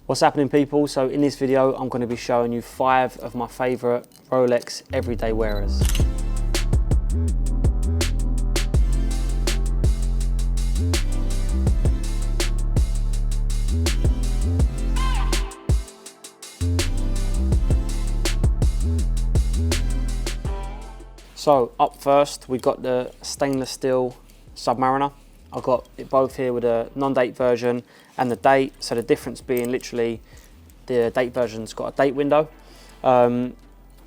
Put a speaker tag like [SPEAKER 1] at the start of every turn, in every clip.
[SPEAKER 1] What's happening, people? So in this video, I'm going to be showing you 5 of my favourite Rolex everyday wearers. So up first, we've got the stainless steel Submariner. I've got it both here with a non-date version and the date. So the difference being literally the date version's got a date window. Out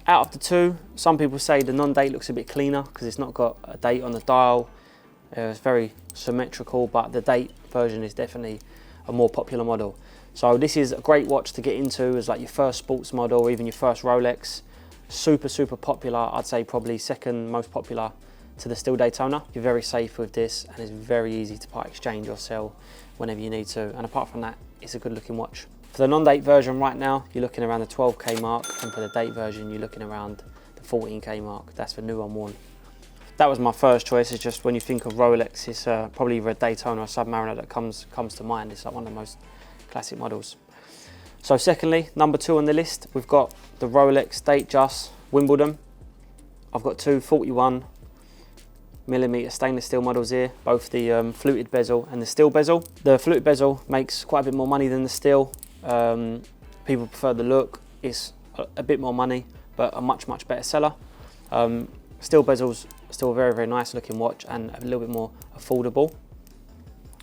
[SPEAKER 1] of the two, some people say the non-date looks a bit cleaner because it's not got a date on the dial. It's very symmetrical, but the date version is definitely a more popular model. So this is a great watch to get into as like your first sports model or even your first Rolex. Super popular. I'd say probably second most popular to the Steel Daytona. You're very safe with this and it's very easy to part exchange or sell whenever you need to. And apart from that, it's a good looking watch. For the non-date version right now, you're looking around the 12K mark, and for the date version, you're looking around the 14K mark. That's for new unworn. That was my first choice. It's just when you think of Rolex, it's probably either a Daytona or a Submariner that comes to mind. It's like one of the most classic models. So secondly, number 2 on the list, we've got the Rolex Datejust Wimbledon. I've got two 41mm stainless steel models here, both the fluted bezel and the steel bezel. The fluted bezel makes quite a bit more money than the steel. People prefer the look. It's a bit more money, but a much better seller. Steel bezel's still a very nice looking watch and a little bit more affordable.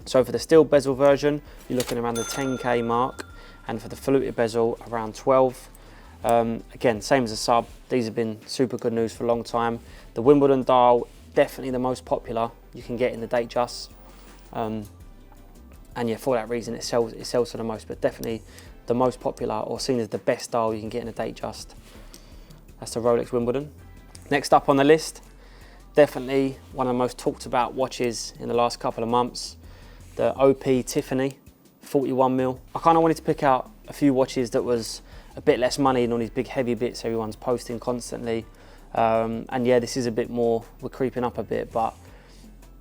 [SPEAKER 1] So for the steel bezel version, you're looking around the 10K mark, and for the fluted bezel around 12. Again, same as a sub. These have been super good news for a long time. The Wimbledon dial, definitely the most popular you can get in the Datejust. And yeah, for that reason it sells for the most, but definitely the most popular or seen as the best dial you can get in a Datejust. That's the Rolex Wimbledon. Next up on the list, definitely one of the most talked about watches in the last couple of months, the OP Tiffany 41mm. I kind of wanted to pick out a few watches that was a bit less money than all these big heavy bits everyone's posting constantly. And yeah, this is a bit more, we're creeping up a bit, but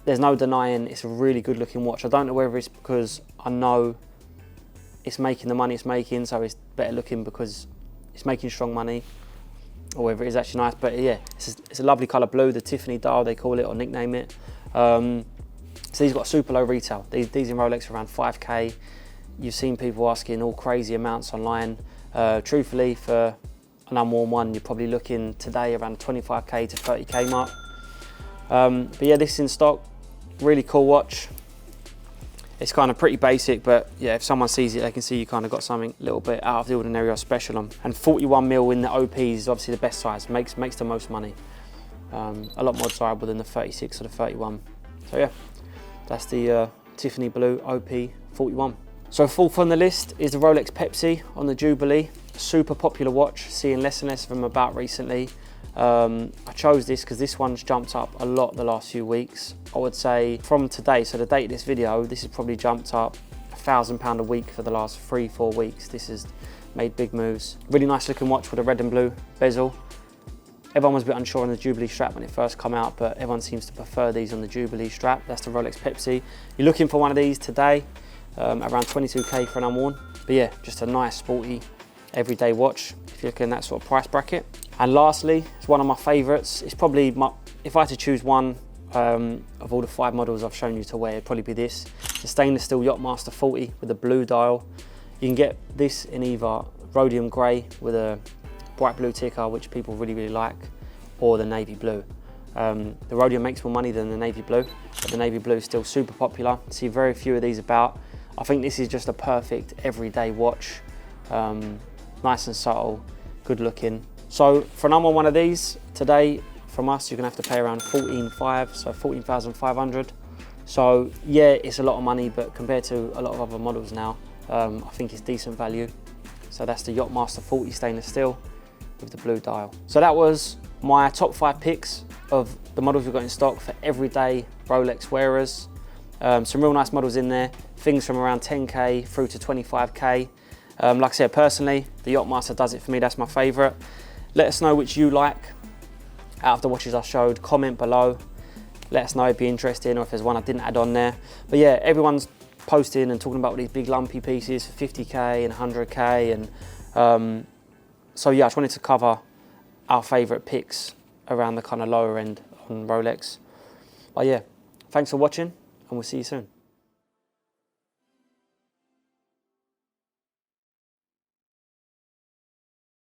[SPEAKER 1] there's no denying it's a really good looking watch. I don't know whether it's because I know it's making the money it's making, so it's better looking because it's making strong money, or whether it is actually nice. But yeah, it's a lovely colour blue, the Tiffany dial they call it, or nickname it. So these got super low retail. These in Rolex are around 5K. You've seen people asking all crazy amounts online. Truthfully, for an unworn one, you're probably looking today around 25K to 30K mark. But yeah, this is in stock. Really cool watch. It's kind of pretty basic, but yeah, if someone sees it, they can see you kind of got something a little bit out of the ordinary or special on. And 41mm in the OP is obviously the best size, makes the most money. A lot more desirable than the 36 or the 31. So yeah, that's the Tiffany Blue OP 41. So fourth on the list is the Rolex Pepsi on the Jubilee. Super popular watch, seeing less and less of them about recently. I chose this because this one's jumped up a lot the last few weeks. I would say from today, so the date of this video, this has probably jumped up £1,000 a week for the last 3-4 weeks. This has made big moves. Really nice looking watch with a red and blue bezel. Everyone was a bit unsure on the Jubilee strap when it first came out, but everyone seems to prefer these on the Jubilee strap. That's the Rolex Pepsi. You're looking for one of these today, around 22K for an unworn. But yeah, just a nice sporty everyday watch if you're looking at that sort of price bracket. And lastly, it's one of my favourites. It's probably if I had to choose one of all the 5 models I've shown you to wear, it'd probably be this. The stainless steel Yacht Master 40 with a blue dial. You can get this in either rhodium grey with a bright blue ticker, which people really like, or the navy blue. The rhodium makes more money than the navy blue, but the navy blue is still super popular. I see very few of these about. I think this is just a perfect everyday watch. Nice and subtle, good looking. So for an unworn one of these today from us, you're gonna have to pay around 14,500, so 14,500. So yeah, it's a lot of money, but compared to a lot of other models now, I think it's decent value. So that's the Yacht Master 40 stainless steel with the blue dial. So that was my top 5 picks of the models we've got in stock for everyday Rolex wearers. Some real nice models in there, things from around 10K through to 25K. Like I said, personally, the Yacht Master does it for me. That's my favourite. Let us know which you like out of the watches I showed. Comment below. Let us know if you're interested or if there's one I didn't add on there. But yeah, everyone's posting and talking about these big lumpy pieces for 50k and 100k, and so yeah, I just wanted to cover our favourite picks around the kind of lower end on Rolex. But yeah, thanks for watching, and we'll see you soon.